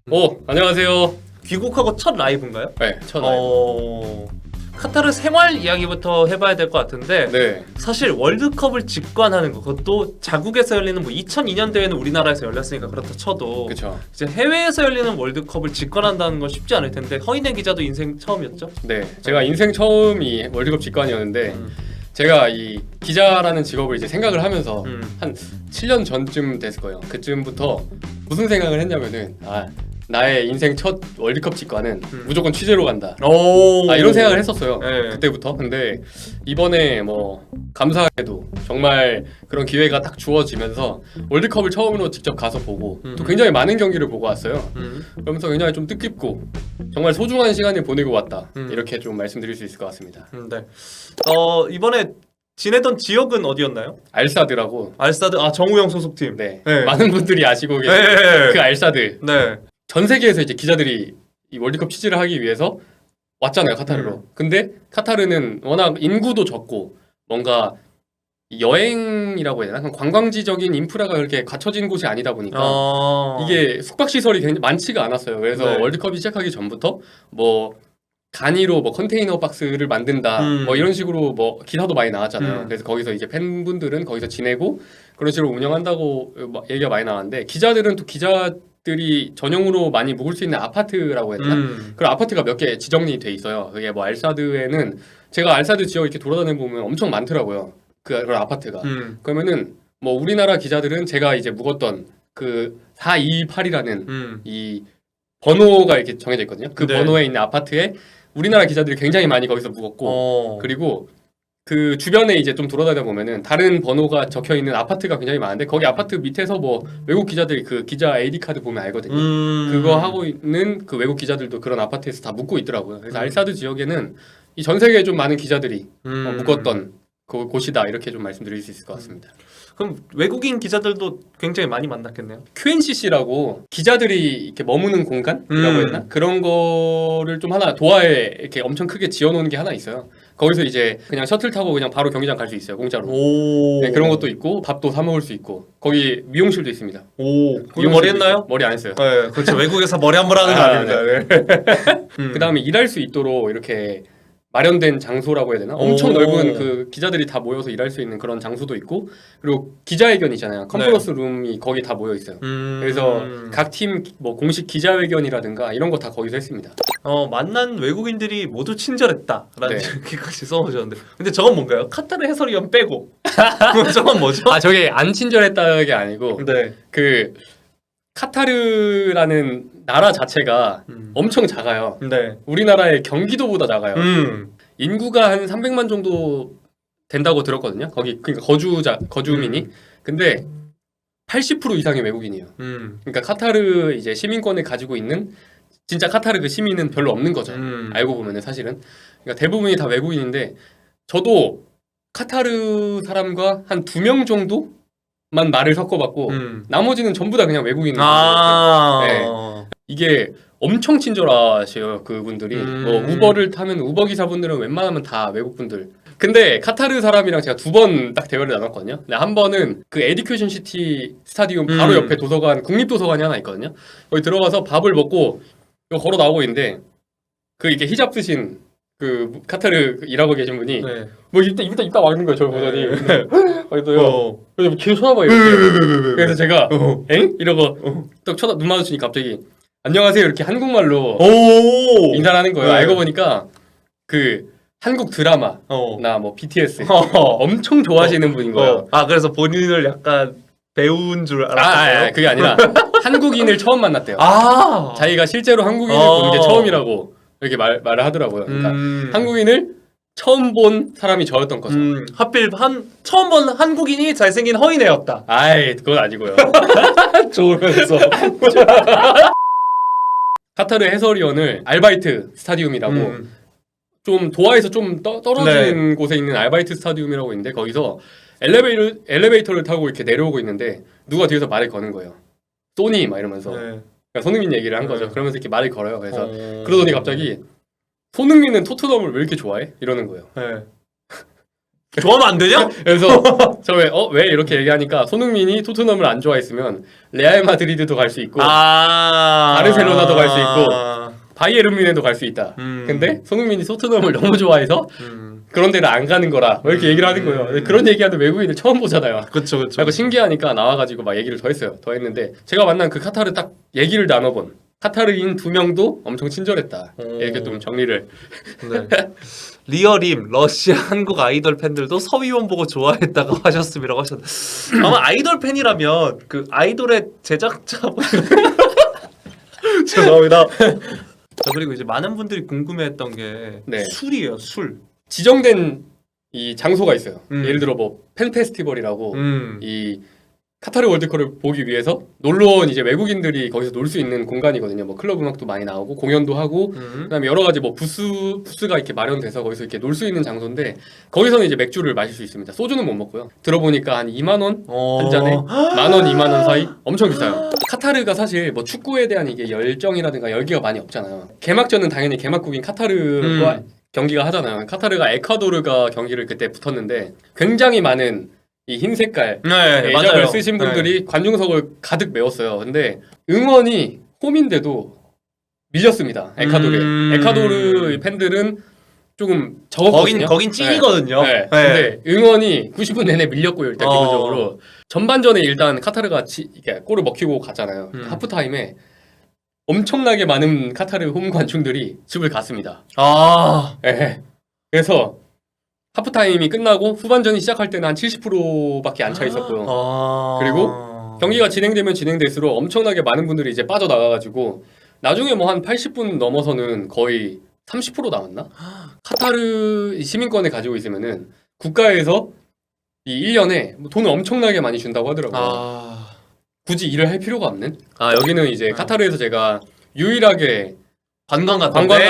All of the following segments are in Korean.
안녕하세요. 귀국하고 첫 라이브인가요? 네, 첫 라이브. 카타르 생활 이야기부터 해봐야 될 것 같은데 네, 사실 월드컵을 직관하는 거 그것도 자국에서 열리는 2002년 대회는 우리나라에서 열렸으니까 그렇다 쳐도 그렇죠. 이제 해외에서 열리는 월드컵을 직관한다는 건 쉽지 않을 텐데 허인혜 기자도 인생 처음이었죠? 네, 제가 인생 처음이 월드컵 직관이었는데 제가 이 기자라는 직업을 이제 생각을 하면서 한 7년 전쯤 됐을 거예요. 그쯤부터 무슨 생각을 했냐면은 나의 인생 첫 월드컵 직관은 무조건 취재로 간다. 이런 생각을 했었어요. 네. 그때부터. 근데 이번에 뭐 감사하게도 정말 그런 기회가 딱 주어지면서 월드컵을 처음으로 직접 가서 보고 또 굉장히 많은 경기를 보고 왔어요. 그러면서 굉장히 좀 뜻깊고 정말 소중한 시간을 보내고 왔다. 이렇게 좀 말씀드릴 수 있을 것 같습니다. 네. 이번에 지내던 지역은 어디였나요? 알사드라고. 알사드 정우영 소속팀. 네. 네. 많은 분들이 아시고 계신 네. 그 알사드. 네. 전 세계에서 이제 기자들이 이 월드컵 취재를 하기 위해서 왔잖아요, 카타르로. 근데 카타르는 워낙 인구도 적고 뭔가 여행이라고 해야 되나? 관광지적인 인프라가 그렇게 갖춰진 곳이 아니다 보니까 이게 숙박시설이 굉장히 많지가 않았어요. 그래서 네. 월드컵이 시작하기 전부터 뭐 간이로 뭐 컨테이너 박스를 만든다 뭐 이런 식으로 뭐 기사도 많이 나왔잖아요. 그래서 거기서 이제 팬분들은 거기서 지내고 그런 식으로 운영한다고 얘기가 많이 나왔는데 기자들은 또 기자들이 전용으로 많이 묵을 수 있는 아파트라고 해야 되나? 그런 아파트가 몇 개 지정이 돼 있어요. 그게 뭐 알사드에는 제가 알사드 지역 이렇게 돌아다니 보면 엄청 많더라고요. 그런 아파트가. 그러면은 뭐 우리나라 기자들은 제가 이제 묵었던 그 428이라는 이 번호가 이렇게 정해져 있거든요. 그 네. 번호에 있는 아파트에 우리나라 기자들이 굉장히 많이 거기서 묵었고 그리고 그 주변에 이제 좀 돌아다니다 보면은 다른 번호가 적혀 있는 아파트가 굉장히 많은데 거기 아파트 밑에서 뭐 외국 기자들이 그 기자 AD 카드 보면 알거든요. 그거 하고 있는 그 외국 기자들도 그런 아파트에서 다 묵고 있더라고요. 그래서 알사드 지역에는 이 전 세계에 좀 많은 기자들이 묵었던 그 곳이다 이렇게 좀 말씀드릴 수 있을 것 같습니다. 그럼 외국인 기자들도 굉장히 많이 만났겠네요. QNCC라고 기자들이 이렇게 머무는 공간이라고 해야 되나? 그런 거를 좀 하나 도하에 이렇게 엄청 크게 지어놓은 게 하나 있어요. 거기서 이제 그냥 셔틀 타고 그냥 바로 경기장 갈 수 있어요, 공짜로. 네, 그런 것도 있고 밥도 사 먹을 수 있고 거기 미용실도 있습니다. 거기 머리 했나요? 머리 안 했어요. 네, 그렇죠. 외국에서 머리 한 번 하는 거 아닙니다. 그 다음에 일할 수 있도록 이렇게 마련된 장소라고 해야 되나? 엄청 넓은 그 기자들이 다 모여서 일할 수 있는 그런 장소도 있고 그리고 기자회견이잖아요. 컨퍼런스 룸이 거기 다 모여 있어요. 그래서 각 팀 뭐 공식 기자회견이라든가 이런 거 다 거기서 했습니다. 만난 외국인들이 모두 친절했다라는 네. 이렇게까지 써오셨는데 근데 저건 뭔가요? 카타르 해설위원 빼고 저건 뭐죠? 저게 안 친절했다는 게 아니고 네. 그 카타르라는 나라 자체가 엄청 작아요. 네. 우리나라의 경기도보다 작아요. 음. 인구가 한 300만 정도 된다고 들었거든요. 거기 그러니까 거주민이. 근데 80% 이상이 외국인이에요. 그러니까 카타르 이제 시민권을 가지고 있는 진짜 카타르 그 시민은 별로 없는 거죠. 알고 보면은 사실은. 그러니까 대부분이 다 외국인인데 저도 카타르 사람과 한 2명 정도만 말을 섞어봤고 나머지는 전부 다 그냥 외국인이에요. 네. 이게 엄청 친절하셔요 그분들이. 뭐 우버를 타면 우버 기사분들은 웬만하면 다 외국분들. 근데 카타르 사람이랑 제가 2번 딱 대화를 나눴거든요. 근데 한 번은 그 에듀케이션 시티 스타디움 바로 옆에 도서관 국립도서관이 하나 있거든요. 거기 들어가서 밥을 먹고 걸어 나오고 있는데 그 이렇게 히잡 쓰신 그 카타르 일하고 계신 분이 뭐 이따 막는 거예요. 저를 보더니 그래서 계속 쳐다봐요. 이렇게. 그래서 제가 엥? 이러고 또 눈 마주치니까 갑자기 안녕하세요 이렇게 한국말로 인사를 하는 거예요. 알고 보니까 그 한국 드라마 나 뭐 BTS 엄청 좋아하시는 분인 거예요. 그래서 본인을 약간 배운 줄 알았어요. 그게 아니라 한국인을 처음 만났대요. 자기가 실제로 한국인을 보는 게 처음이라고 이렇게 말을 하더라고요. 그러니까 한국인을 처음 본 사람이 저였던 거죠. 하필 처음 본 한국인이 잘생긴 허인애였다. 그건 아니고요. 좋으면서 카타르 해설위원을 알바이트 스타디움이라고 좀 도하에서 좀 떨어진 곳에 있는 알바이트 스타디움이라고 있는데 거기서 엘리베이터를 타고 이렇게 내려오고 있는데 누가 뒤에서 말을 거는 거예요. 소니 막 이러면서 그러니까 손흥민 얘기를 한 거죠. 그러면서 이렇게 말을 걸어요. 그래서 그러더니 갑자기 손흥민은 토트넘을 왜 이렇게 좋아해? 이러는 거예요. 좋아하면 안 되냐? 그래서 처음에 왜 이렇게 얘기하니까 손흥민이 토트넘을 안 좋아했으면 레알 마드리드도 갈 수 있고 바르셀로나도 갈 수 있고 바이에른 뮌헨도 갈 수 있다. 근데 손흥민이 토트넘을 너무 좋아해서 그런 데를 안 가는 거라 뭐 이렇게 얘기를 하는 거예요. 근데 그런 얘기하는 외국인을 처음 보잖아요. 그렇죠. 그리고 신기하니까 나와가지고 막 얘기를 더 했어요. 더 했는데 제가 만난 그 카타르 딱 얘기를 나눠본 카타르인 2명도 엄청 친절했다. 이렇게 좀 정리를. 네. 리얼임 러시아 한국 아이돌 팬들도 서위원 보고 좋아했다고 하셨음이라고 하셨는데 아마 아이돌 팬이라면 그 아이돌의 제작자 죄송합니다. 자, 그리고 이제 많은 분들이 궁금해했던 게 네. 술이에요. 술. 지정된 이 장소가 있어요. 예를 들어 뭐 팬 페스티벌이라고 이 카타르 월드컵을 보기 위해서 놀러 온 이제 외국인들이 거기서 놀 수 있는 공간이거든요. 뭐 클럽 음악도 많이 나오고 공연도 하고 그다음에 여러 가지 뭐 부스가 이렇게 마련돼서 거기서 이렇게 놀 수 있는 장소인데 거기서는 이제 맥주를 마실 수 있습니다. 소주는 못 먹고요. 들어보니까 한 2만 원 한 잔에 1만 원, 2만 원 사이 엄청 비싸요. 카타르가 사실 뭐 축구에 대한 이게 열정이라든가 열기가 많이 없잖아요. 개막전은 당연히 개막국인 카타르와 경기가 하잖아요. 카타르가 에콰도르가 경기를 그때 붙었는데 굉장히 많은 이 흰 색깔 애정을 쓰신 분들이 관중석을 가득 메웠어요. 근데 응원이 홈인데도 밀렸습니다. 에콰도르에. 에콰도르 팬들은 조금 적었거든요. 거긴 찐이거든요. 네. 근데 응원이 90분 내내 밀렸고요. 일단 기본적으로 전반전에 일단 카타르가 이렇게 골을 먹히고 갔잖아요. 하프타임에 엄청나게 많은 카타르 홈 관중들이 집을 갔습니다. 네. 그래서 하프타임이 끝나고 후반전이 시작할 때는 한 70%밖에 안 차 있었고요. 그리고 경기가 진행되면 진행될수록 엄청나게 많은 분들이 이제 빠져나가가지고 나중에 뭐 한 80분 넘어서는 거의 30% 남았나? 카타르 시민권을 가지고 있으면은 국가에서 이 1년에 돈을 엄청나게 많이 준다고 하더라고요. 굳이 일을 할 필요가 없는? 여기는 이제 카타르에서 제가 유일하게 관광 갔던 곳이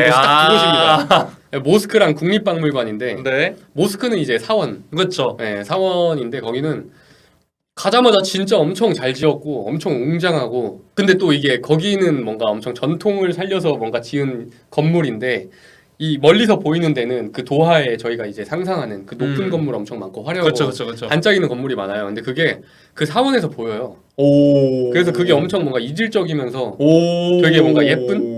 딱 그곳입니다. 모스크랑 국립박물관인데 네. 모스크는 이제 사원. 그렇죠. 네, 사원인데 거기는 가자마자 진짜 엄청 잘 지었고 엄청 웅장하고 근데 또 이게 거기는 뭔가 엄청 전통을 살려서 뭔가 지은 건물인데 이 멀리서 보이는 데는 그 도하에 저희가 이제 상상하는 그 높은 건물 엄청 많고 화려하고 그렇죠. 반짝이는 건물이 많아요. 근데 그게 그 사원에서 보여요. 그래서 그게 엄청 뭔가 이질적이면서 되게 뭔가 예쁜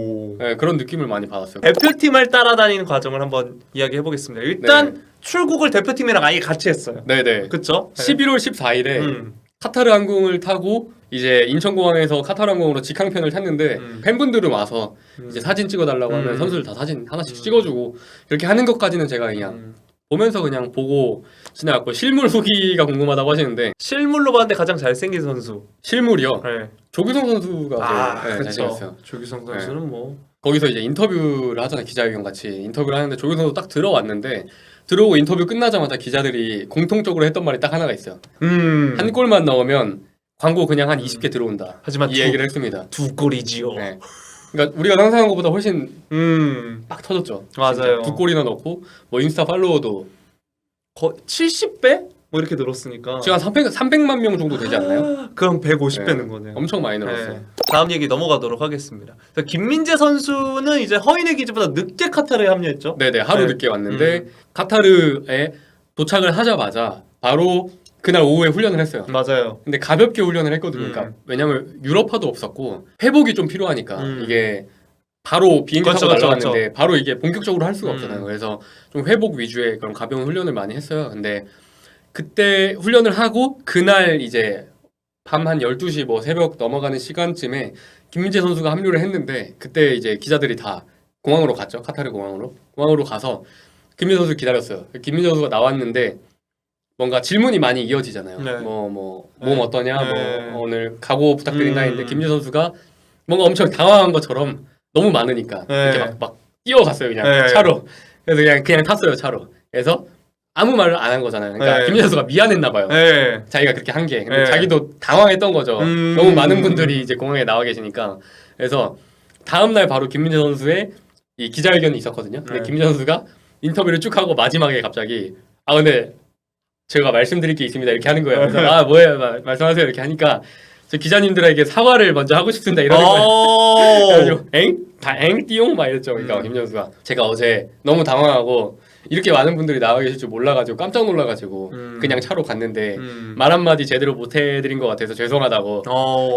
그런 느낌을 많이 받았어요. 대표팀을 따라다니는 과정을 한번 이야기해 보겠습니다. 일단 출국을 대표팀이랑 아예 같이 했어요. 네네. 그렇죠? 11월 14일에 카타르 항공을 타고 이제 인천공항에서 카타르 항공으로 직항편을 탔는데 팬분들은 와서 이제 사진 찍어달라고 하면 선수들 다 사진 하나씩 찍어주고 이렇게 하는 것까지는 제가 그냥 보면서 그냥 보고 지나갔고 실물 후기가 궁금하다고 하시는데 실물로 봤는데 가장 잘생긴 선수. 실물이요? 네. 조규성 선수가 제일 그렇죠. 잘생겼어요. 조규성 선수는 뭐 거기서 이제 인터뷰를 하잖아요. 기자회견 같이 인터뷰를 하는데 조규성 선수 딱 들어왔는데 들어오고 인터뷰 끝나자마자 기자들이 공통적으로 했던 말이 딱 하나가 있어요. 한 골만 넣으면 광고 그냥 한 20개 들어온다. 하지만 이 얘기를 했습니다. 2골이지요. 네. 그러니까 우리가 상상한 것보다 훨씬 빡 터졌죠. 맞아요. 2골이나 넣고 뭐 인스타 팔로워도 거의 70배? 뭐 이렇게 늘었으니까 지금 한 300만 명 정도 되지 않나요? 그럼 150배는 거네요. 엄청 많이 늘었어요. 네. 다음 얘기 넘어가도록 하겠습니다. 김민재 선수는 이제 허인의 기지보다 늦게 카타르에 합류했죠. 네네 하루 늦게 왔는데 카타르에 도착을 하자마자 바로 그날 오후에 훈련을 했어요. 맞아요. 근데 가볍게 훈련을 했거든요. 그러니까 왜냐면 유럽파도 없었고 회복이 좀 필요하니까 이게 바로 비행기 타고 날아갔는데 바로 이게 본격적으로 할 수가 없잖아요. 그래서 좀 회복 위주의 그런 가벼운 훈련을 많이 했어요. 근데 그때 훈련을 하고 그날 이제 밤 한 12시 뭐 새벽 넘어가는 시간쯤에 김민재 선수가 합류를 했는데 그때 이제 기자들이 다 공항으로 갔죠. 카타르 공항으로 가서 김민재 선수 기다렸어요. 김민재 선수가 나왔는데 뭔가 질문이 많이 이어지잖아요. 네. 몸 어떠냐, 뭐 오늘 각오 부탁드린다 했는데 김민재 선수가 뭔가 엄청 당황한 것처럼 너무 많으니까 이렇게 막 뛰어갔어요. 그냥 차로. 그래서 그냥 탔어요. 차로. 그래서 아무 말을 안 한 거잖아요. 그러니까 김민재 선수가 미안했나 봐요. 자기가 그렇게 한 게. 근데 자기도 당황했던 거죠. 너무 많은 분들이 이제 공항에 나와 계시니까. 그래서 다음 날 바로 김민재 선수의 이 기자회견이 있었거든요. 근데 김민재 선수가 인터뷰를 쭉 하고 마지막에 갑자기 근데 제가 말씀드릴 게 있습니다. 이렇게 하는 거예요. 그래서 뭐예요? 말씀하세요. 이렇게 하니까 저 기자님들에게 사과를 먼저 하고 싶습니다. 이러는 거예요. 그래가지고 엥? 다 엥? 띠용? 막 이랬죠. 그러니까 김민재 선수가 제가 어제 너무 당황하고 이렇게 많은 분들이 나와 계실 줄 몰라가지고 깜짝 놀라가지고 그냥 차로 갔는데 말 한마디 제대로 못 해드린 것 같아서 죄송하다고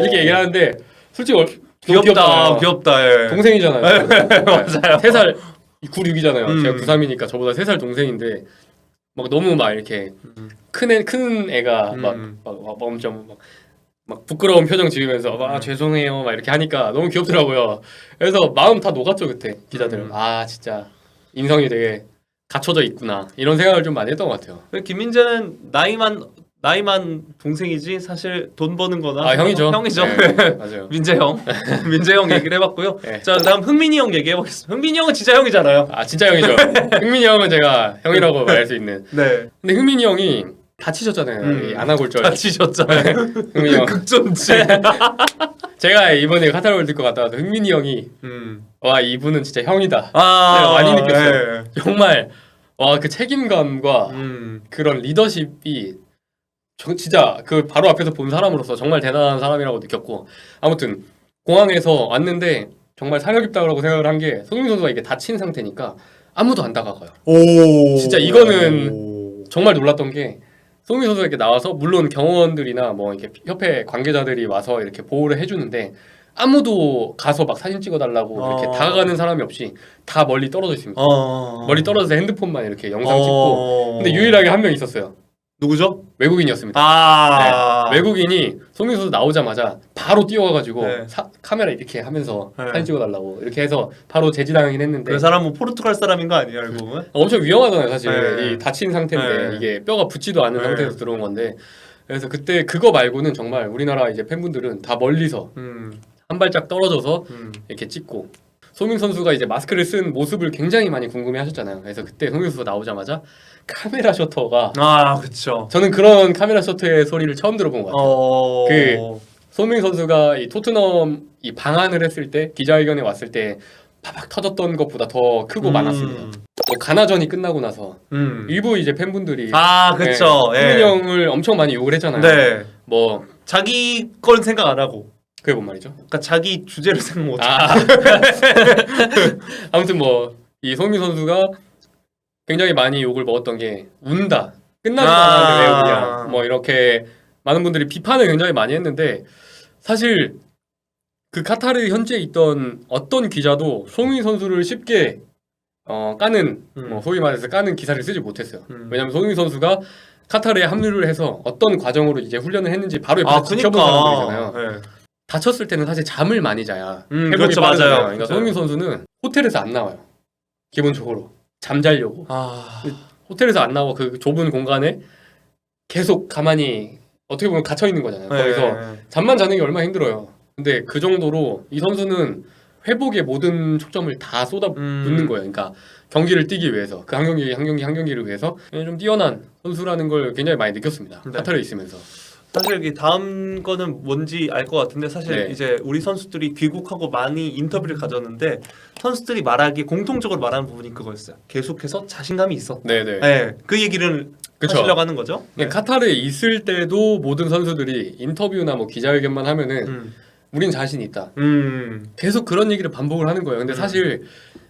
이렇게 얘기를 하는데 솔직히 귀엽다. 예. 동생이잖아요. 맞아요. 3살 96이잖아요. 제가 93이니까 저보다 3살 동생인데 막 너무 막 이렇게 큰 애가 막 엄청 막 부끄러운 표정 지으면서 죄송해요 막 이렇게 하니까 너무 귀엽더라고요. 그래서 마음 다 녹았죠 그때 기자들은. 아 진짜 인성이 되게 갖춰져 있구나 이런 생각을 좀 많이 했던 것 같아요. 김민재는 나이만 동생이지 사실 돈 버는 거나 형이죠. 네, 맞아요. 민재 형 민재 형 얘기를 해봤고요. 네. 자 다음 흥민이 형 얘기해보겠습니다. 흥민이 형은 진짜 형이잖아요. 진짜 형이죠. 흥민이 형은 제가 형이라고 말할 수 있는. 네. 근데 흥민이 형이 다치셨잖아요. 이 안아골절. 다치셨잖아요. 흥민이 형. 극존치. 제가 이번에 카타르 월드컵 갔다 와서 흥민이 형이 와 이분은 진짜 형이다. 제가 많이 느꼈어요. 네. 정말 와 그 책임감과 그런 리더십이 진짜 그 바로 앞에서 본 사람으로서 정말 대단한 사람이라고 느꼈고 아무튼 공항에서 왔는데 정말 사려 깊다고 생각을 한 게 손흥민 선수가 이게 다친 상태니까 아무도 안 다가가요. 진짜 이거는 정말 놀랐던 게 손흥민 선수가 이렇게 나와서 물론 경호원들이나 뭐 이렇게 협회 관계자들이 와서 이렇게 보호를 해주는데 아무도 가서 막 사진 찍어달라고 이렇게 다가가는 사람이 없이 다 멀리 떨어져 있습니다. 멀리 떨어져서 핸드폰만 이렇게 영상 찍고 근데 유일하게 한 명 있었어요. 누구죠? 외국인이었습니다. 네. 외국인이 손흥민 선수 나오자마자 바로 뛰어와가지고 카메라 이렇게 하면서 사진 찍어달라고 이렇게 해서 바로 제지당하긴 했는데 그 사람은 포르투갈 사람인 거 아니에요? 알고 보면? 엄청 위험하잖아요 사실. 이 다친 상태인데 이게 뼈가 붙지도 않은 상태에서 들어온 건데 그래서 그때 그거 말고는 정말 우리나라 이제 팬분들은 다 멀리서 한 발짝 떨어져서 이렇게 찍고 손흥민 선수가 이제 마스크를 쓴 모습을 굉장히 많이 궁금해하셨잖아요. 그래서 그때 손흥민 선수가 나오자마자 카메라 셔터가 그렇죠. 저는 그런 카메라 셔터의 소리를 처음 들어본 것 같아요. 그 손흥민 선수가 이 토트넘 이 방한을 했을 때 기자회견에 왔을 때 파박 터졌던 것보다 더 크고 많았습니다. 뭐 가나전이 끝나고 나서 일부 이제 팬분들이 그렇죠. 손흥민 형을 엄청 많이 욕을 했잖아요. 네. 뭐 자기 건 생각 안 하고. 그게 뭔 말이죠? 그러니까 자기 주제를 생각 못. 아무튼 뭐 이 손흥민 선수가 굉장히 많이 욕을 먹었던 게 운다. 끝나지도 않았는데 왜 우냐. 뭐 이렇게 많은 분들이 비판을 굉장히 많이 했는데 사실 그 카타르 현지에 있던 어떤 기자도 손흥민 선수를 쉽게 까는 뭐 소위 말해서 까는 기사를 쓰지 못했어요. 왜냐하면 손흥민 선수가 카타르에 합류를 해서 어떤 과정으로 이제 훈련을 했는지 바로 옆에서 지켜본 사람들이잖아요. 네. 다쳤을 때는 사실 잠을 많이 자야 회복이 그렇죠, 빠르잖아요. 맞아요. 그러니까 손흥민 선수는 호텔에서 안 나와요. 기본적으로 잠자려고 호텔에서 안 나와 그 좁은 공간에 계속 가만히 어떻게 보면 갇혀 있는 거잖아요. 거기서 잠만 자는 게 얼마나 힘들어요. 근데 그 정도로 이 선수는 회복의 모든 초점을 다 쏟아붓는 거예요. 그러니까 경기를 뛰기 위해서 그 한 경기를 위해서 좀 뛰어난 선수라는 걸 굉장히 많이 느꼈습니다. 카타르에 있으면서. 사실 이 다음 거는 뭔지 알 것 같은데 사실 이제 우리 선수들이 귀국하고 많이 인터뷰를 가졌는데 선수들이 말하기 공통적으로 말하는 부분이 그거였어요. 계속해서 자신감이 있었다. 네, 그 얘기를 하시려고 하는 거죠. 카타르에 있을 때도 모든 선수들이 인터뷰나 뭐 기자회견만 하면은 우린 자신 있다. 계속 그런 얘기를 반복을 하는 거예요. 근데 사실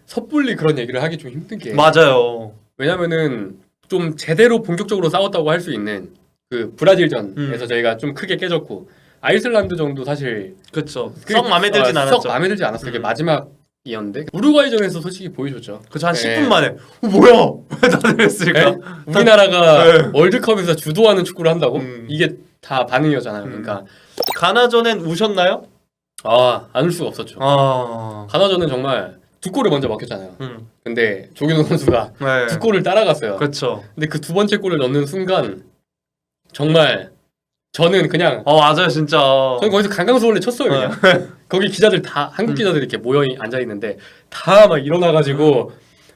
섣불리 그런 얘기를 하기 좀 힘든 게 맞아요. 왜냐면은 좀 제대로 본격적으로 싸웠다고 할 수 있는 그 브라질전에서 저희가 좀 크게 깨졌고 아이슬란드 정도 사실 그렇죠. 썩 마음에 들진 않았죠. 썩 마음에 들지 않았어요. 그게 마지막이었는데 우루과이전에서 솔직히 보여줬죠. 그렇죠. 한 10분 만에 뭐야? 왜 다들 했을까? 우리나라가 월드컵에서 주도하는 축구를 한다고? 이게 다 반응이었잖아요. 그러니까 가나전엔 우셨나요? 안 울 수가 없었죠. 가나전은 정말 두 골을 먼저 먹혔잖아요. 근데 조규성 선수가 두 골을 따라갔어요. 그렇죠. 근데 그 두 번째 골을 넣는 순간 정말 저는 그냥 맞아요 진짜 저는 거기서 강강수원래 쳤어요 그냥. 거기 기자들 다 한국 기자들이 이렇게 모여 앉아 있는데 다 막 일어나가지고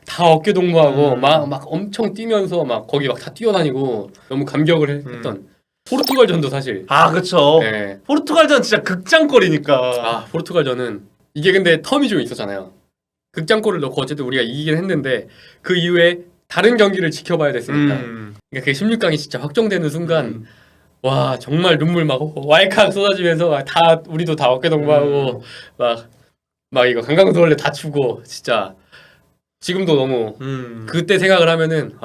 다 어깨 동무하고 막 엄청 뛰면서 막 거기 막 다 뛰어다니고 너무 감격을 했던 포르투갈전도 사실 그렇죠. 포르투갈전 진짜 극장골이니까. 포르투갈전은 이게 근데 텀이 좀 있었잖아요. 극장골을 넣고 어쨌든 우리가 이기긴 했는데 그 이후에 다른 경기를 지켜봐야 됐으니까 그러니까 그 16강이 진짜 확정되는 순간 와 정말 눈물 막 왈칵 쏟아지면서 다 우리도 다 어깨동무하고 막 이거 강강수 원래 다추고 진짜 지금도 너무 그때 생각을 하면은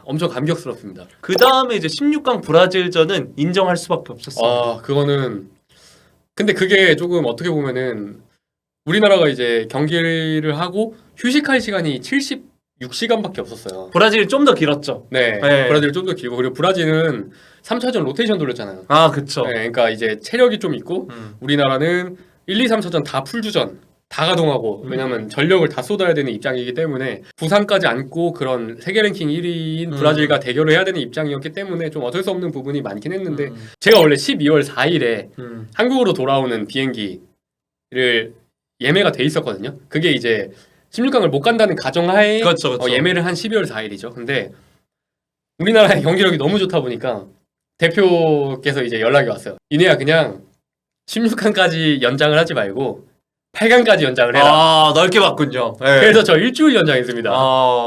엄청 감격스럽습니다. 그 다음에 이제 16강 브라질전은 인정할 수밖에 없었어요. 그거는 근데 그게 조금 어떻게 보면은 우리나라가 이제 경기를 하고 휴식할 시간이 76시간밖에 없었어요. 브라질이 좀 더 길었죠. 네. 브라질은 좀 더 길고 그리고 브라질은 3차전 로테이션 돌렸잖아요. 그쵸. 네, 그러니까 이제 체력이 좀 있고 우리나라는 1, 2, 3차전 다 풀주전 다 가동하고 왜냐면 전력을 다 쏟아야 되는 입장이기 때문에 부상까지 안고 그런 세계 랭킹 1위인 브라질과 대결을 해야 되는 입장이었기 때문에 좀 어쩔 수 없는 부분이 많긴 했는데 제가 원래 12월 4일에 한국으로 돌아오는 비행기를 예매가 돼 있었거든요. 그게 이제 16강을 못 간다는 가정하에 그렇죠. 예매를 한 12월 4일이죠. 근데 우리나라의 경기력이 너무 좋다 보니까 대표께서 이제 연락이 왔어요. 이내야 그냥 16강까지 연장을 하지 말고 8강까지 연장을 해라. 넓게 봤군요. 네. 그래서 저 일주일 연장했습니다.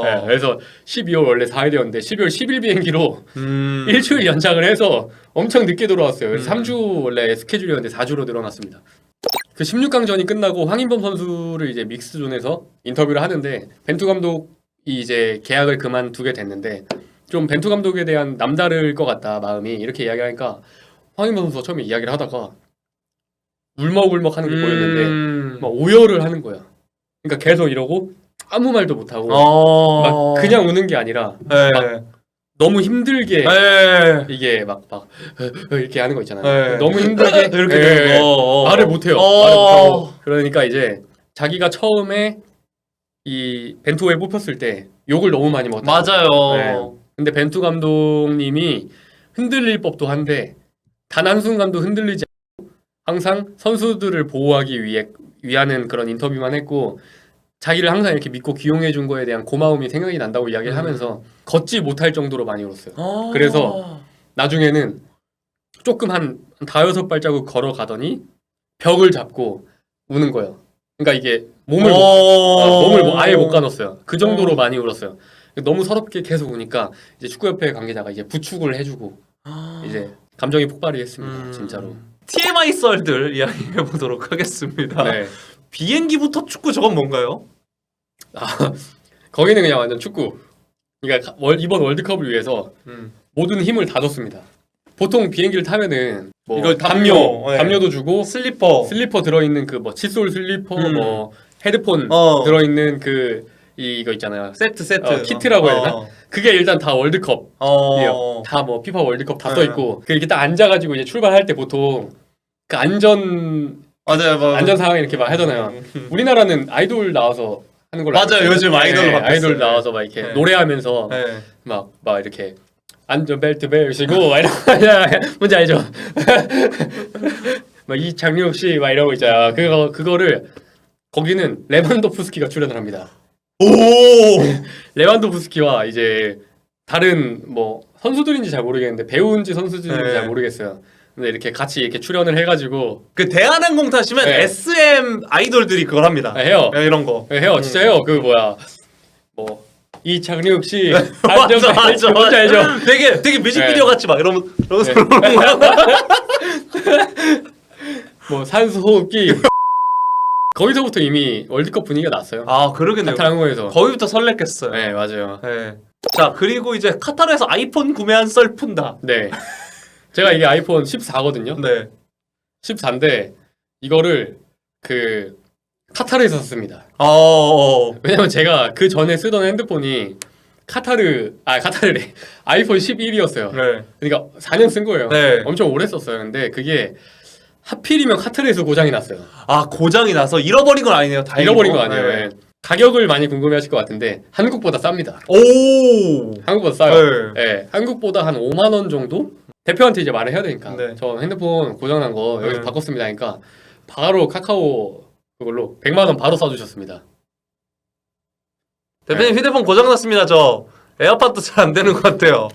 네, 그래서 12월 원래 4일이었는데 12월 10일 비행기로 일주일 연장을 해서 엄청 늦게 돌아왔어요. 그래서 3주 원래 스케줄이었는데 4주로 늘어났습니다. 그 16강전이 끝나고 황인범 선수를 이제 믹스존에서 인터뷰를 하는데 벤투 감독이 이제 계약을 그만두게 됐는데 좀 벤투 감독에 대한 남다를 것 같다 마음이 이렇게 이야기하니까 황인범 선수가 처음에 이야기를 하다가 울먹울먹 하는 게 보였는데 막 오열을 하는 거야. 그러니까 계속 이러고 아무 말도 못 하고 막 그냥 우는 게 아니라 막 너무 힘들게 이게 막 이렇게 하는 거 있잖아요. 너무 힘들게 이렇게 말을 못 해요. 말을 못 하고 그러니까 이제 자기가 처음에 이 벤투에 뽑혔을 때 욕을 너무 많이 먹었다. 맞아요. 근데 벤투 감독님이 흔들릴 법도 한데 단 한순간도 흔들리지 않고 항상 선수들을 보호하기 위하는 그런 인터뷰만 했고 자기를 항상 이렇게 믿고 기용해 준 거에 대한 고마움이 생각이 난다고 이야기를 하면서 걷지 못할 정도로 많이 울었어요. 그래서 나중에는 조금 한 5-6발자국 걸어가더니 벽을 잡고 우는 거예요. 그러니까 이게 몸을 아예 못 가눴어요. 그 정도로 많이 울었어요. 너무 서럽게 계속 우니까 이제 축구협회 관계자가 이제 부축을 해주고 이제 감정이 폭발이 했습니다. 진짜로. TMI 썰들 이야기해 보도록 하겠습니다. 네. 비행기부터 축구 저건 뭔가요? 거기는 그냥 완전 축구. 그러니까 이번 월드컵을 위해서 모든 힘을 다 줬습니다. 보통 비행기를 타면은 뭐 이거 담요도 주고 슬리퍼 들어있는 그 뭐 칫솔 슬리퍼 뭐 헤드폰 들어있는 그 이거 있잖아요. 세트 키트라고 해야 되나? 그게 일단 다 월드컵이에요. 다 뭐 피파 월드컵 다 써있고 이렇게 딱 앉아가지고 이제 출발할 때 보통 그 안전 상황 이렇게 막 하잖아요. 우리나라는 아이돌 나와서 하는 걸로 맞아요. 요즘 아이돌로 바뀌었어요. 아이돌 나와서 막 이렇게 노래하면서 막 이렇게 안전벨트 매시고 막 이런 뭔지 알죠? 막 이창용 씨 막 이러고 있잖아. 그거를 거기는 레반도프스키가 출연을 합니다. 레반도프스키와 이제 다른 뭐 선수들인지 잘 모르겠는데 배우인지 선수들인지 잘 모르겠어요. 근데 이렇게 같이 이렇게 출연을 해가지고 그 대한항공 타시면 SM 아이돌들이 그걸 합니다. 해요. 이런 거 해요. 진짜 해요. 그 뭐야 뭐 이창룡 씨 맞아. 뭔지 알죠? 되게 뮤직비디오 같이 막 이러면서 뭐 산수 호흡기 거기서부터 이미 월드컵 분위기가 났어요. 그러겠네요. 카타르에서 거기부터 설렜겠어요. 네, 맞아요. 자, 그리고 이제 카타르에서 아이폰 구매한 썰 푼다. 네. 제가 이게 아이폰 14거든요. 네. 14인데 이거를 그 카타르에서 샀습니다. 왜냐면 제가 그 전에 쓰던 핸드폰이 카타르래 아이폰 11이었어요. 그러니까 4년 쓴 거예요. 엄청 오래 썼어요. 근데 그게 하필이면 카타르에서 고장이 났어요. 고장이 나서 잃어버린 건 아니네요. 다행히도. 잃어버린 건 아니에요. 가격을 많이 궁금해하실 것 같은데 한국보다 쌉니다. 한국보다 싸요. 한국보다 한 5만 원 정도? 대표한테 이제 말을 해야 되니까 저 핸드폰 고장난 거 여기서 바꿨습니다 하니까 바로 카카오 그걸로 100만 원 바로 쏴주셨습니다. 대표님 휴대폰 고장났습니다. 저 에어팟도 잘 안 되는 것 같아요.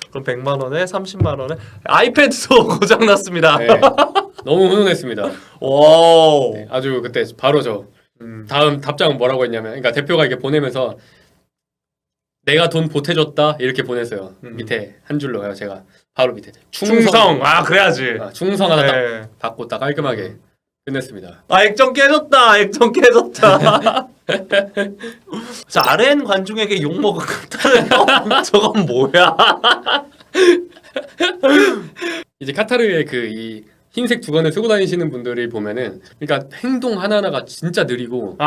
그럼 100만 원에 30만 원에 아이패드도 고장났습니다. 너무 훈훈했습니다. 아주 그때 바로 저 다음 답장은 뭐라고 했냐면 그러니까 대표가 이렇게 보내면서 내가 돈 보태줬다 이렇게 보냈어요. 밑에 한 줄로요. 제가 바로 밑에 충성. 그래야지. 충성 하나 딱 받고 딱 깔끔하게 끝냈습니다. 액정 깨졌다. 액정 깨졌다. 자, RN 관중에게 욕먹은 카타르 형. 저건 뭐야? 이제 카타르의 그 이 흰색 두건을 쓰고 다니시는 분들을 보면은 그러니까 행동 하나하나가 진짜 느리고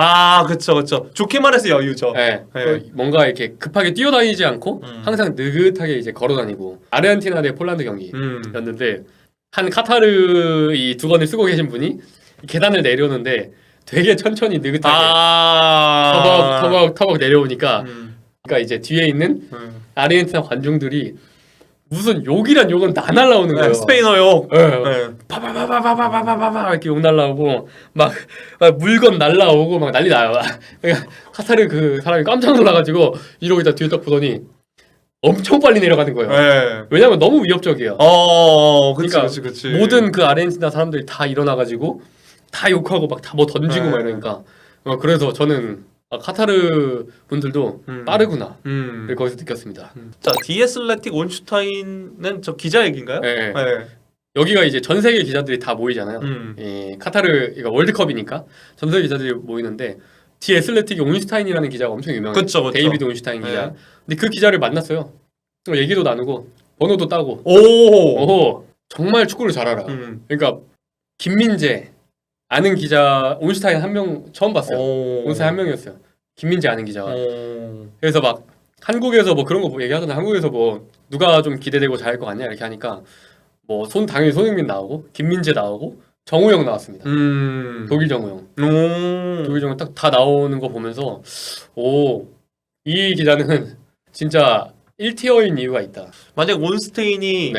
그쵸. 좋게 말해서 여유죠. 네. 뭔가 이렇게 급하게 뛰어다니지 않고 항상 느긋하게 이제 걸어다니고 아르헨티나 대 폴란드 경기였는데 한 카타르 이 두건을 쓰고 계신 분이 계단을 내려오는데 되게 천천히 느긋하게 터벅 내려오니까 그러니까 이제 뒤에 있는 아르헨티나 관중들이 무슨 욕이란 욕은 다 날라오는 거예요. 스페인어 욕. 바바바바바바바바바 이렇게 욕 날라오고 막 물건 날라오고 막 난리 나요. 그러니까 카타르 그 사람이 깜짝 놀라가지고 이러고 있다 뒤에 딱 보더니 엄청 빨리 내려가는 거예요. 왜냐면 너무 위협적이에요. 그러니까 그치. 모든 그 아르헨티나 사람들이 다 일어나가지고 다 욕하고 막 다 뭐 던지고 막 이러니까 그래서 저는 카타르 분들도 빠르구나 거기서 느꼈습니다. 자, 디에슬레틱 온슈타인은 저 기자 얘기인가요? 네. 여기가 이제 전 세계 기자들이 다 모이잖아요. 카타르 이거 월드컵이니까 전 세계 기자들이 모이는데 디에슬레틱 온슈타인이라는 기자가 엄청 유명해요. 그쵸. 데이비드 온슈타인 기자. 근데 그 기자를 만났어요. 얘기도 나누고 번호도 따고. 정말 축구를 잘 알아. 그러니까 김민재 아는 기자 온슈타인 한 명 처음 봤어요. 온슈타인 한 명이었어요. 김민재 아는 기자가. 그래서 막 한국에서 뭐 그런 거 얘기하잖아. 한국에서 뭐 누가 좀 기대되고 잘할 것 같냐 이렇게 하니까 뭐 당연히 손흥민 나오고 김민재 나오고 정우영 나왔습니다. 독일 정우영. 독일 정우영 딱 다 나오는 거 보면서 이 기자는 진짜 1티어인 이유가 있다. 만약 온스테인이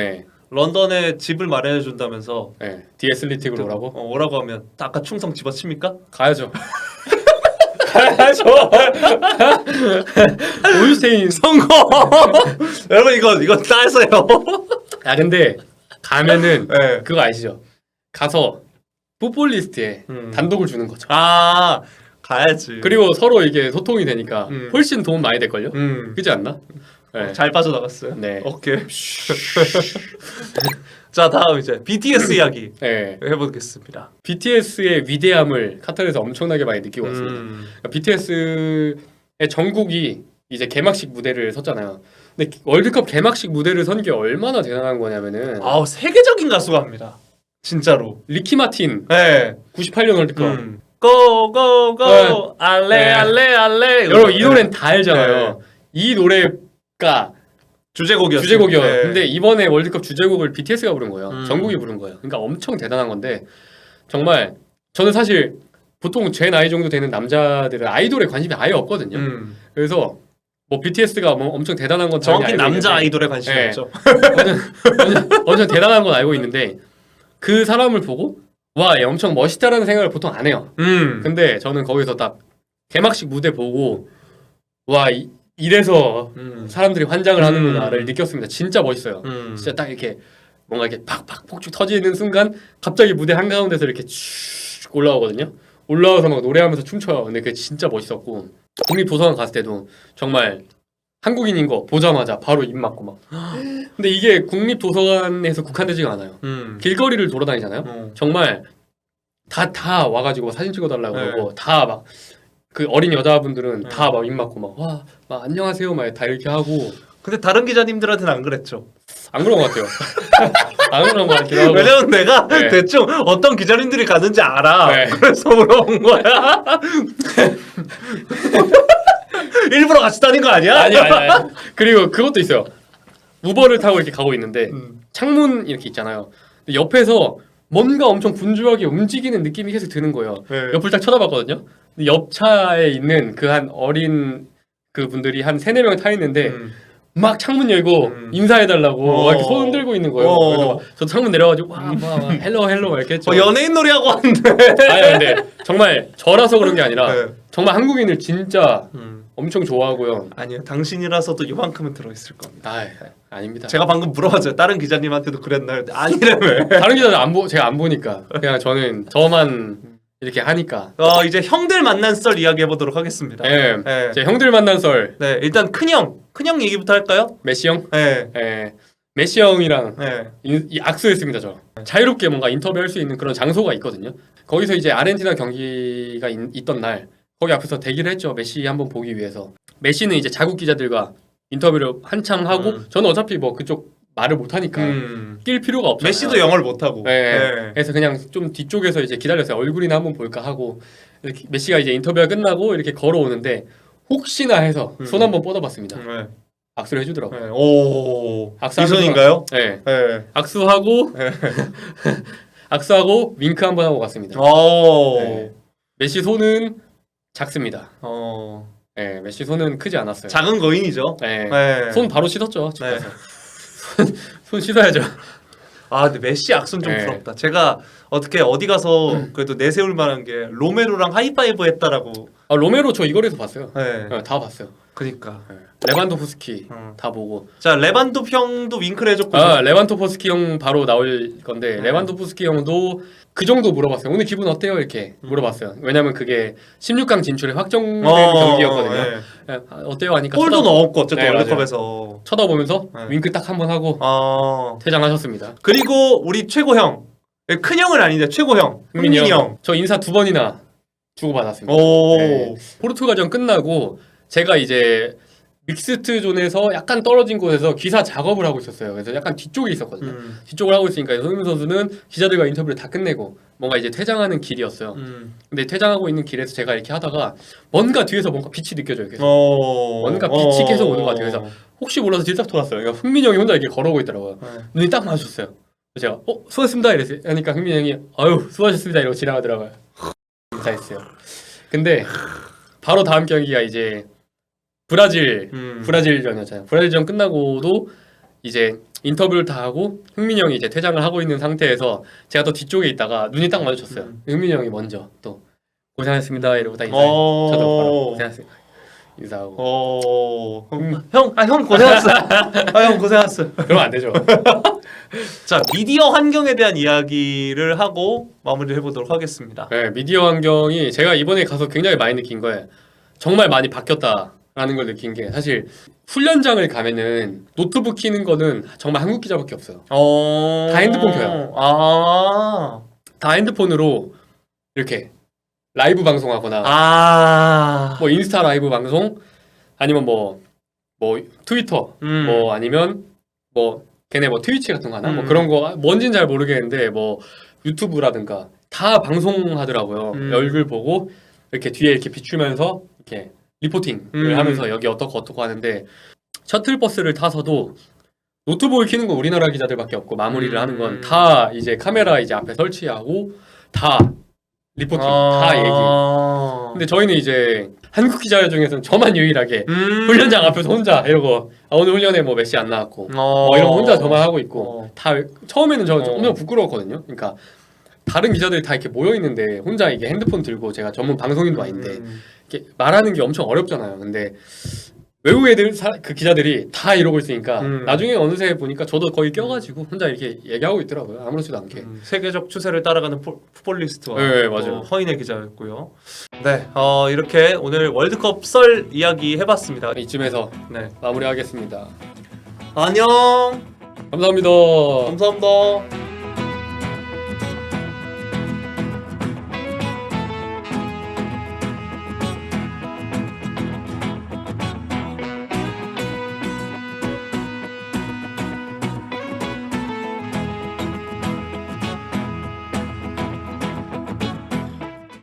런던에 집을 마련해 준다면서 디에슬리틱으로 오라고 하면 아까 충성 집어칩니까? 가야죠. 온슈테인 성공. 여러분 이거 따세요. 근데 가면은 그거 아시죠? 가서 풋볼리스트에 단독을 주는 거죠. 가야지. 그리고 서로 이게 소통이 되니까 훨씬 도움 많이 될걸요? 그렇지 않나? 잘 빠져나갔어요. 네. 오케이. 자, 다음 이제 BTS 이야기 해보겠습니다. BTS의 위대함을 카타르에서 엄청나게 많이 느끼고 왔습니다. 그러니까 BTS의 정국이 이제 개막식 무대를 섰잖아요. 근데 월드컵 개막식 무대를 선 게 얼마나 대단한 거냐면은 세계적인 가수가 합니다. 진짜로. 리키 마틴 98년 월드컵 고고고 알레 여러분 이 노래는 다 알잖아요. 이 노래가 주제곡이었어요. 근데 이번에 월드컵 주제곡을 BTS가 부른 거예요. 정국이 부른 거예요. 그러니까 엄청 대단한 건데 정말 저는 사실 보통 제 나이 정도 되는 남자들은 아이돌에 관심이 아예 없거든요. 그래서 뭐 BTS가 뭐 엄청 대단한 건 정확히 남자 아이돌에 관심이 없죠. 엄청 대단한 건 알고 있는데 그 사람을 보고 얘 엄청 멋있다라는 생각을 보통 안 해요. 근데 저는 거기서 딱 개막식 무대 보고 이래서 사람들이 환장을 하는구나를 느꼈습니다. 진짜 멋있어요. 진짜 딱 이렇게 뭔가 이렇게 팍팍 폭죽 터지는 순간 갑자기 무대 한가운데서 이렇게 쭉 올라오거든요. 올라와서 막 노래하면서 춤춰요. 근데 그게 진짜 멋있었고 국립도서관 갔을 때도 정말 한국인인 거 보자마자 바로 입 막고 막. 근데 이게 국립도서관에서 국한되지가 않아요. 길거리를 돌아다니잖아요. 정말 다 와가지고 사진 찍어달라고 그러고 다 막 그 어린 여자분들은 다 막 입 막고 막 안녕하세요 막 다 이렇게 하고. 근데 다른 기자님들한테는 안 그랬죠? 안 그런 것 같아요. 안 그런 것 같기도 하고. 왜냐면 내가 대충 어떤 기자님들이 가는지 알아. 그래서 물어본 거야. 일부러 같이 다닌 거 아니야? 아니야. 그리고 그것도 있어요. 우버를 타고 이렇게 가고 있는데 창문 이렇게 있잖아요. 근데 옆에서 뭔가 엄청 분주하게 움직이는 느낌이 계속 드는 거예요. 옆을 딱 쳐다봤거든요. 근데 옆 차에 있는 그 한 어린 그 분들이 한 3-4명 타 있는데 막 창문 열고 인사해달라고 막 이렇게 손 흔들고 있는 거예요. 그래서 저도 창문 내려가지고 헬로 이렇게 했죠. 연예인 놀이 하고 왔는데. 근데 정말 저라서 그런 게 아니라 정말 한국인을 진짜 엄청 좋아하고요. 아니요, 당신이라서도 이만큼은 들어있을 겁니다. 아닙니다. 제가 방금 물어봤어요. 다른 기자님한테도 그랬나요? 아니라며. 다른 기자들 제가 안 보니까 그냥 저는 저만 이렇게 하니까. 이제 형들 만난 썰 이야기 해보도록 하겠습니다. 제 형들 만난 썰. 일단 큰형 얘기부터 할까요? 메시 형. 메시 형이랑 악수했습니다. 저 자유롭게 뭔가 인터뷰할 수 있는 그런 장소가 있거든요. 거기서 이제 아르헨티나 경기가 있던 날 거기 앞에서 대기를 했죠. 메시 한번 보기 위해서. 메시는 이제 자국 기자들과 인터뷰를 한창 하고 저는 어차피 뭐 그쪽 말을 못하니까 낄 필요가 없잖아요. 메시도 영어를 못하고. 네. 그래서 그냥 좀 뒤쪽에서 이제 기다렸어요. 얼굴이나 한번 볼까 하고. 메시가 이제 인터뷰가 끝나고 이렇게 걸어오는데 혹시나 해서 손 한번 뻗어봤습니다. 네. 악수를 해주더라고요. 네. 오, 악수 이 손인가요? 네. 네. 악수하고 악수하고 윙크 한번 하고 갔습니다. 오. 네. 메시 손은 작습니다. 네, 메시 손은 크지 않았어요. 작은 거인이죠. 네. 네. 손 바로 씻었죠. 집 네. 가서. 손 씻어야죠. 아, 근데 메시 악수는 좀 네. 부럽다. 제가 어디 가서 그래도 내세울 만한 게 로메로랑 하이파이브 했다라고. 아, 로메로 저 이거에서 봤어요. 네. 네, 다 봤어요. 그니까. 네. 레반도프스키 다 보고. 자, 레반도 형도 윙크를 해줬고. 아, 레반도프스키 형 바로 나올 건데 네. 레반도프스키 형도 그 정도 물어봤어요. 오늘 기분 어때요? 이렇게 물어봤어요. 왜냐면 그게 16강 진출에 확정된 경기였거든요. 네. 네, 어때요? 하니까 골도 넣었고 어쨌든 네, 월드컵에서. 쳐다보면서 네. 윙크 딱 한번 하고 퇴장하셨습니다. 그리고 우리 최고 형. 큰 형은 아닌데 최고 형. 흥민이 형. 저 인사 2번이나 주고받았습니다. 오. 네. 포르투갈전 끝나고 제가 이제 믹스트 존에서 약간 떨어진 곳에서 기사 작업을 하고 있었어요. 그래서 약간 뒤쪽에 있었거든요. 뒤쪽을 하고 있으니까 손흥민 선수는 기자들과 인터뷰를 다 끝내고 뭔가 이제 퇴장하는 길이었어요. 근데 퇴장하고 있는 길에서 제가 이렇게 하다가 뭔가 뒤에서 뭔가 빛이 느껴져요. 계속. 뭔가 빛이 계속 오는 것 같아요. 그래서 혹시 몰라서 뒤를 딱 돌았어요. 그러니까 흥민이 형이 혼자 이렇게 걸어오고 있더라고요. 눈이 딱 마주쳤어요. 그래서 제가 수고했습니다 이랬어요. 그러니까 흥민이 형이 아유 수고하셨습니다 이러고 지나가더라고요. 인사했어요. 근데 바로 다음 경기가 이제 브라질전이었잖아요. 브라질전 끝나고도 이제 인터뷰를 다 하고 흥민이 형이 이제 퇴장을 하고 있는 상태에서 제가 또 뒤쪽에 있다가 눈이 딱 마주쳤어요. 흥민이 형이 먼저 또 고생하셨습니다 이러고 딱 인사해. 저도 바로 고생하셨습니다 인사하고. 형 고생했어. 형 고생했어. 그러면 안 되죠. 자, 미디어 환경에 대한 이야기를 하고 마무리를 해보도록 하겠습니다. 네, 미디어 환경이 제가 이번에 가서 굉장히 많이 느낀 거예요. 정말 많이 바뀌었다라는 걸 느낀 게 사실 훈련장을 가면은 노트북 키는 거는 정말 한국 기자밖에 없어요. 다 핸드폰 켜요. 다 핸드폰으로 이렇게 라이브 방송하거나 뭐 인스타 라이브 방송 아니면 뭐 트위터 뭐 아니면 뭐 걔네 뭐 트위치 같은 거 하나 뭐 그런 거 뭔진 잘 모르겠는데 뭐 유튜브라든가 다 방송하더라고요. 얼굴 보고 이렇게 뒤에 이렇게 비추면서 이렇게 리포팅을 하면서 여기 어떻고 하는데 셔틀버스를 타서도 노트북을 켜는 건 우리나라 기자들밖에 없고 마무리를 하는 건 다 이제 카메라 이제 앞에 설치하고 다 리포팅 다 얘기. 근데 저희는 이제 한국 기자 중에서는 저만 유일하게 훈련장 앞에서 혼자 이러고 오늘 훈련에 뭐 메시 안 나왔고 이러고 혼자 저만 하고 있고 다 처음에는 저 엄청 부끄러웠거든요. 그러니까 다른 기자들이 다 이렇게 모여 있는데 혼자 이게 핸드폰 들고 제가 전문 방송인도 아닌데 이렇게 말하는 게 엄청 어렵잖아요. 근데 외국 애들 그 기자들이 다 이러고 있으니까 나중에 어느새 보니까 저도 거의 껴가지고 혼자 이렇게 얘기하고 있더라고요. 아무렇지도 않게. 세계적 추세를 따라가는 풋볼리스트와 네, 맞아요. 허인의 기자였고요. 네, 이렇게 오늘 월드컵 썰 이야기 해봤습니다. 이쯤에서 네, 마무리하겠습니다. 안녕. 감사합니다. 감사합니다.